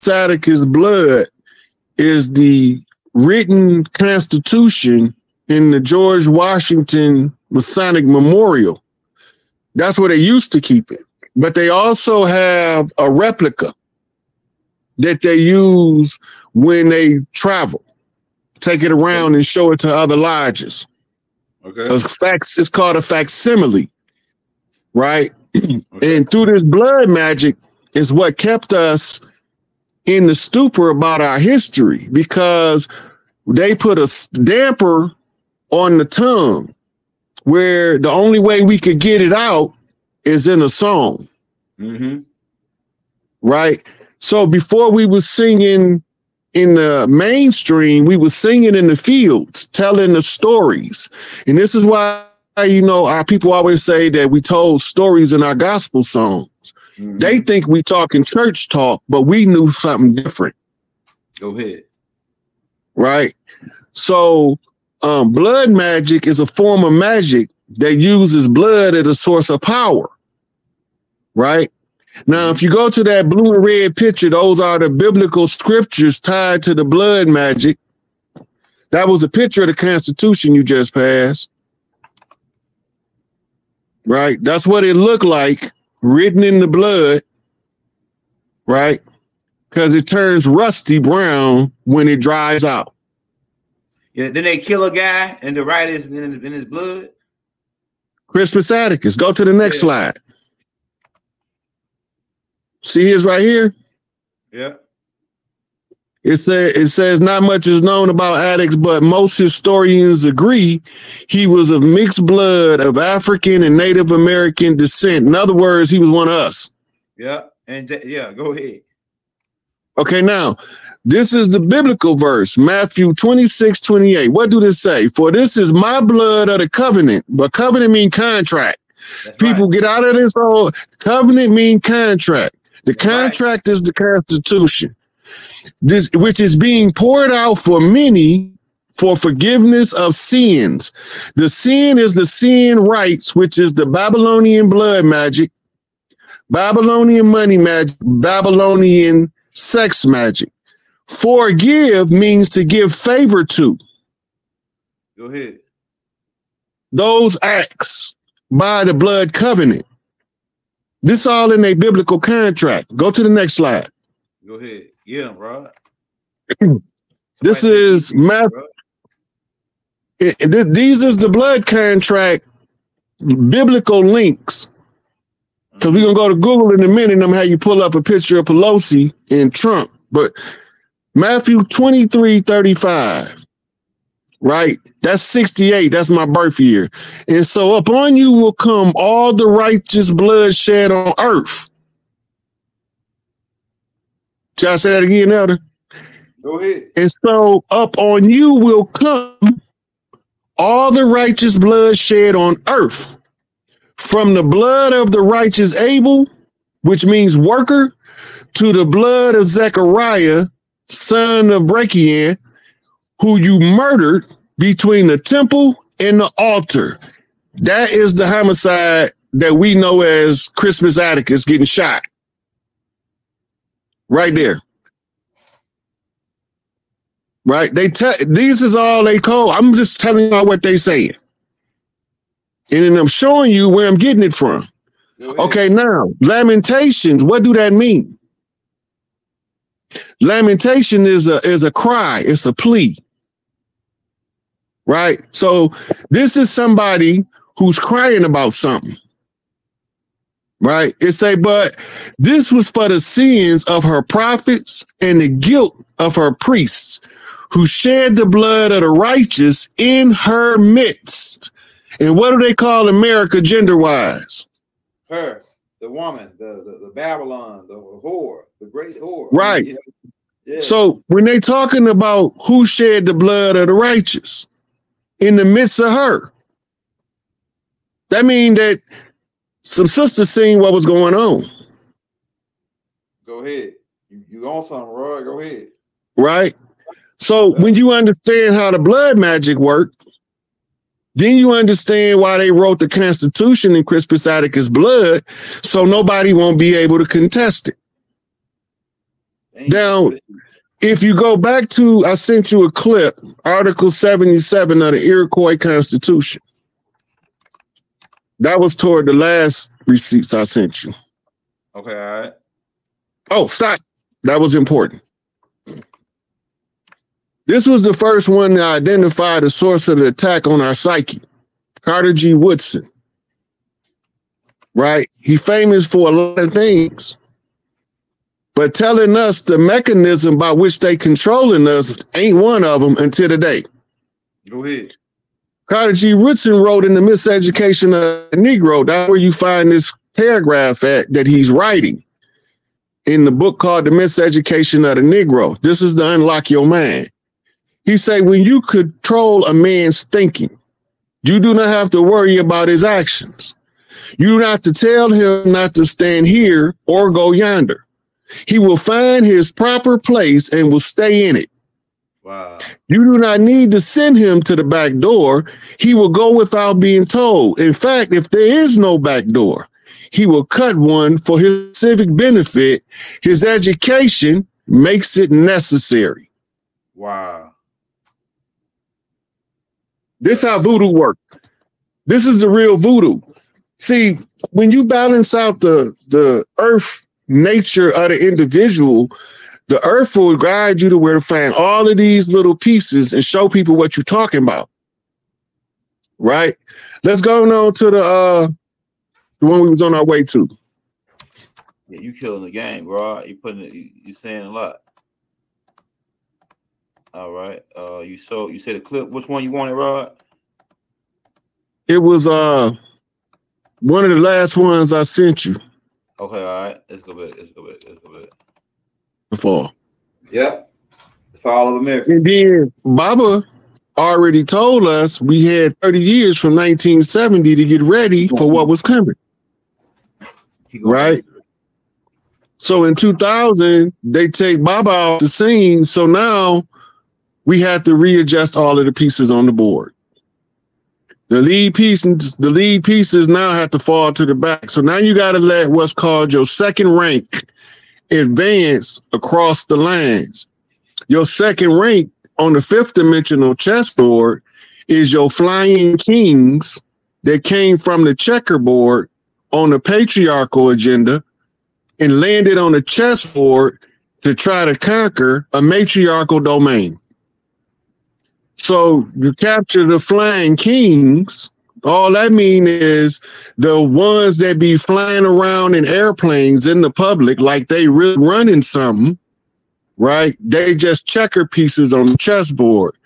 Atticus blood is the written constitution in the George Washington Masonic Memorial. That's where they used to keep it. But they also have a replica that they use when they travel, take it around and show it to other lodges. Okay. It's called a facsimile, right? Okay. And through this blood magic is what kept us in the stupor about our history, because they put a damper on the tongue where the only way we could get it out is in a song. Mm-hmm. Right? So before we were singing in the mainstream, we were singing in the fields, telling the stories. And this is why, you know, our people always say that we told stories in our gospel songs. Mm-hmm. They think we talking church talk, but we knew something different. Go ahead. Right? So blood magic is a form of magic that uses blood as a source of power. Right? Now, if you go to that blue and red picture, those are the biblical scriptures tied to the blood magic. That was a picture of the Constitution you just passed. Right? That's what it looked like, written in the blood. Right? Because it turns rusty brown when it dries out. Yeah, then they kill a guy and the write is in his blood. Crispus Attucks. Go to the next slide. See his right here? Yeah. It says not much is known about Attucks, but most historians agree he was of mixed blood of African and Native American descent. In other words, he was one of us. Yeah. And yeah, go ahead. Okay, now this is the biblical verse, Matthew 26:28. What do this say? For this is my blood of the covenant. But covenant mean contract. That's people right. Get out of this whole covenant mean contract. The contract is the Constitution, this which is being poured out for many for forgiveness of sins. The sin is the sin rights, which is the Babylonian blood magic, Babylonian money magic, Babylonian sex magic. Forgive means to give favor to. Go ahead. Those acts by the blood covenant. This all in a biblical contract. Go to the next slide. Go ahead. Yeah, bro. This is math. These is the blood contract biblical links. Because we're going to go to Google in a minute and I'm going to have you pull up a picture of Pelosi and Trump. But Matthew 23:35. Right? That's 68. That's my birth year. And so upon you will come all the righteous blood shed on earth. Shall I say that again, Elder? Go ahead. And so up on you will come all the righteous blood shed on earth, from the blood of the righteous Abel, which means worker, to the blood of Zechariah, son of Brachian, who you murdered between the temple and the altar. That is the homicide that we know as Crispus Attucks getting shot. Right there. Right? These is all they call. I'm just telling you what they saying. And then I'm showing you where I'm getting it from. Okay, now, lamentations, what do that mean? Lamentation is a cry, it's a plea. Right? So this is somebody who's crying about something. Right? It say, but this was for the sins of her prophets and the guilt of her priests, who shed the blood of the righteous in her midst. And what do they call America gender-wise? Her, the woman, the Babylon, the whore, the great whore. Right. Yeah. So when they talking about who shed the blood of the righteous in the midst of her, that mean that some sisters seen what was going on. Go ahead. You on something, Roy. Go ahead. Right. So when you understand how the blood magic worked, then you understand why they wrote the Constitution in Crispus Attucks' blood, so nobody won't be able to contest it. Now, if you go back to, I sent you a clip, Article 77 of the Iroquois Constitution. That was toward the last receipts I sent you. Okay, all right. Oh, stop. That was important. This was the first one to identify the source of the attack on our psyche. Carter G. Woodson. Right? He famous for a lot of things. But telling us the mechanism by which they controlling us ain't one of them until today. Go ahead. Carter G. Woodson wrote in The Miseducation of the Negro. That's where you find this paragraph at that he's writing in the book called The Miseducation of the Negro. This is to unlock your mind. He say, when you control a man's thinking, you do not have to worry about his actions. You do not have to tell him not to stand here or go yonder. He will find his proper place and will stay in it. Wow. You do not need to send him to the back door. He will go without being told. In fact, if there is no back door, he will cut one for his civic benefit. His education makes it necessary. Wow. This is how voodoo works. This is the real voodoo. See, when you balance out the earth nature of the individual, the earth will guide you to where to find all of these little pieces and show people what you're talking about. Right? Let's go on to the one we was on our way to. Yeah, you killing the game, bro. You saying a lot. All right. You said a clip. Which one you wanted, Rod? It was one of the last ones I sent you. Okay, all right. Let's go back. Before. Yep. The fall of America. And then Baba already told us we had 30 years from 1970 to get ready for what was coming. Right? So in 2000, they take Baba off the scene. So now we had to readjust all of the pieces on the board. The lead pieces now have to fall to the back. So now you got to let what's called your second rank advance across the lines. Your second rank on the fifth dimensional chessboard is your flying kings that came from the checkerboard on the patriarchal agenda and landed on the chessboard to try to conquer a matriarchal domain. So you capture the flying kings. All that means is the ones that be flying around in airplanes in the public like they really running something, right? They just checker pieces on the chessboard.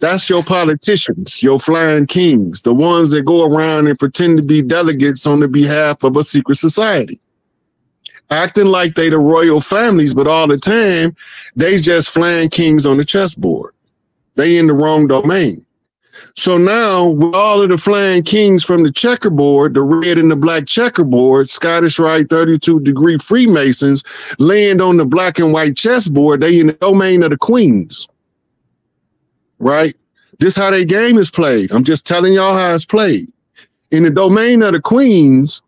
That's your politicians, your flying kings, the ones that go around and pretend to be delegates on the behalf of a secret society. Acting like they the royal families, but all the time, they just flying kings on the chessboard. They in the wrong domain. So now with all of the flying kings from the checkerboard, the red and the black checkerboard, Scottish Rite 32-degree Freemasons land on the black and white chessboard. They in the domain of the queens. Right? This how their game is played. I'm just telling y'all how it's played. In the domain of the queens,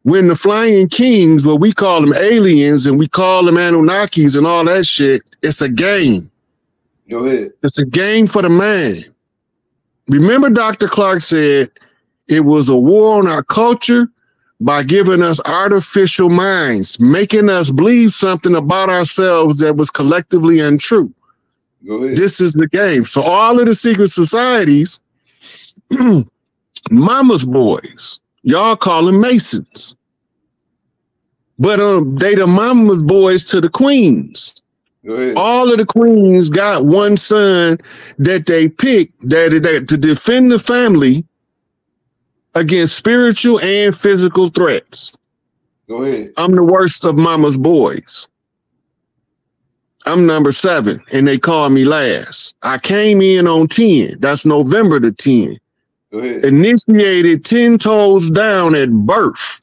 when the flying kings, what we call them aliens and we call them Anunnakis and all that shit, it's a game. Go ahead. It's a game for the mind. Remember, Dr. Clark said it was a war on our culture by giving us artificial minds, making us believe something about ourselves that was collectively untrue. Go ahead. This is the game. So all of the secret societies, mama's boys, y'all call them Masons. But they the mama's boys to the queens. All of the queens got one son that they picked that to defend the family against spiritual and physical threats. Go ahead. I'm the worst of mama's boys. I'm number 7, and they call me last. I came in on 10. That's November the 10. Go ahead. Initiated 10 toes down at birth.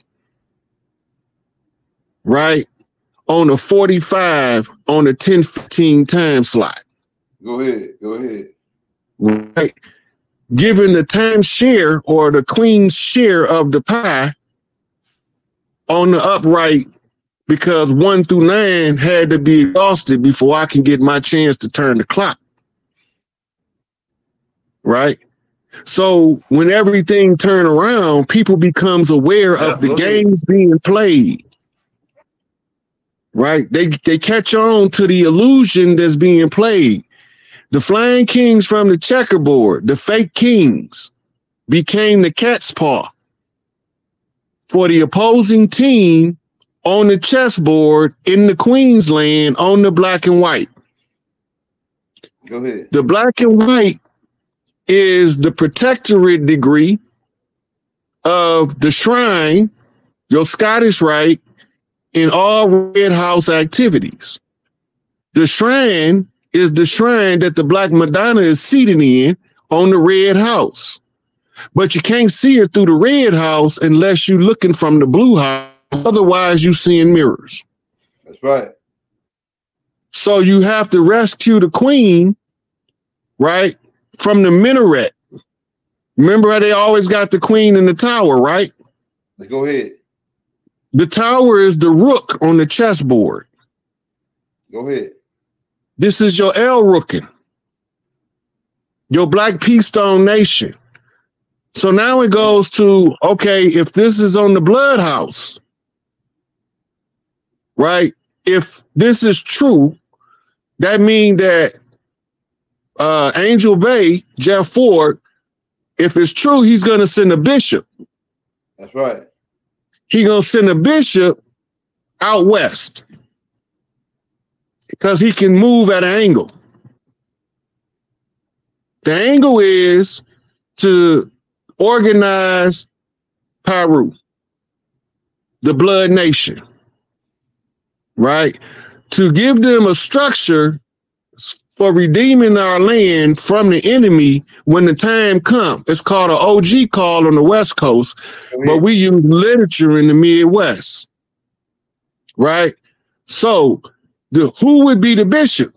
Right? On a 45 on a 10-15 time slot. Go ahead. Go ahead. Right. Given the time share or the queen's share of the pie on the upright because 1 through 9 had to be exhausted before I can get my chance to turn the clock. Right? So when everything turn around, people becomes aware of the games being played. Right? They catch on to the illusion that's being played. The flying kings from the checkerboard, the fake kings, became the cat's paw for the opposing team on the chessboard in the Queensland on the black and white. Go ahead. The black and white is the protectorate degree of the shrine, your Scottish Rite, in all Red House activities. The shrine is the shrine that the Black Madonna is seated in on the Red House. But you can't see her through the Red House unless you're looking from the Blue House. Otherwise, you seeing mirrors. That's right. So you have to rescue the queen, right, from the minaret. Remember how they always got the queen in the tower, right? Go ahead. The tower is the rook on the chessboard. Go ahead. This is your El Rookin, your Black Peace Stone Nation. So now it goes to, okay, if this is on the Blood House, right? If this is true, that means that Angel Bay, Jeff Ford, if it's true, he's going to send a bishop. That's right. He's going to send a bishop out west because he can move at an angle. The angle is to organize Peru, the Blood Nation, right? To give them a structure for redeeming our land from the enemy when the time comes. It's called an OG call on the West Coast, but we use literature in the Midwest, right? So who would be the bishop?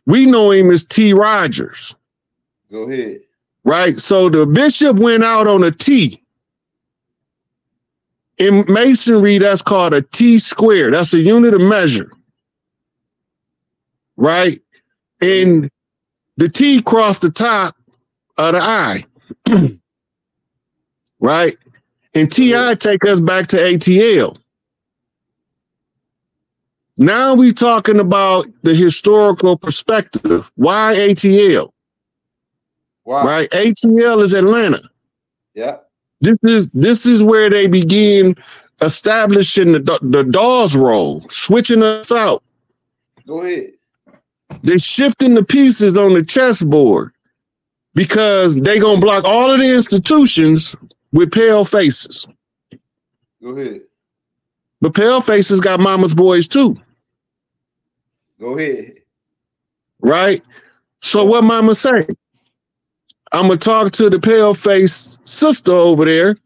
We know him as T. Rogers. Go ahead. Right? So the bishop went out on a T. In masonry, that's called a T square. That's a unit of measure. Right? And the T crossed the top of the I. Right? And TI take us back to ATL. Now we're talking about the historical perspective. Why ATL? Wow. Right? ATL is Atlanta. Yeah. This is where they begin establishing the Dawes role, switching us out. Go ahead. They're shifting the pieces on the chessboard because they're going to block all of the institutions with pale faces. Go ahead. But pale faces got mama's boys too. Go ahead. Right? So what mama say? I'm going to talk to the pale face sister over there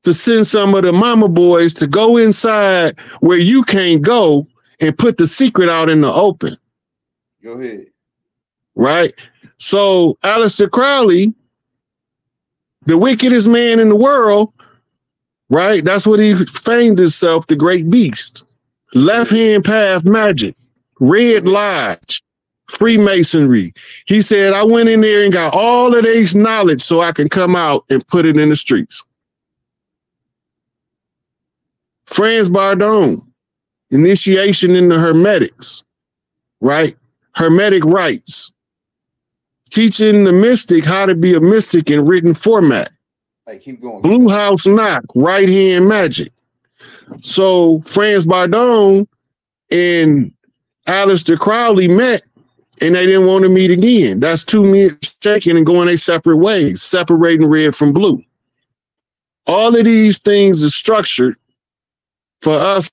to send some of the mama boys to go inside where you can't go and put the secret out in the open. Go ahead. Right? So Aleister Crowley, the wickedest man in the world, right? That's what he famed himself, the great beast. Left-hand path magic, Red Lodge, Freemasonry. He said, I went in there and got all of this knowledge so I can come out and put it in the streets. Franz Bardone, initiation in the Hermetics, right? Hermetic rites, teaching the mystic how to be a mystic in written format. Hey, keep going. Blue House Knock, right hand magic. So Franz Bardone and Aleister Crowley met and they didn't want to meet again. That's two men shaking and going their separate ways, separating red from blue. All of these things are structured for us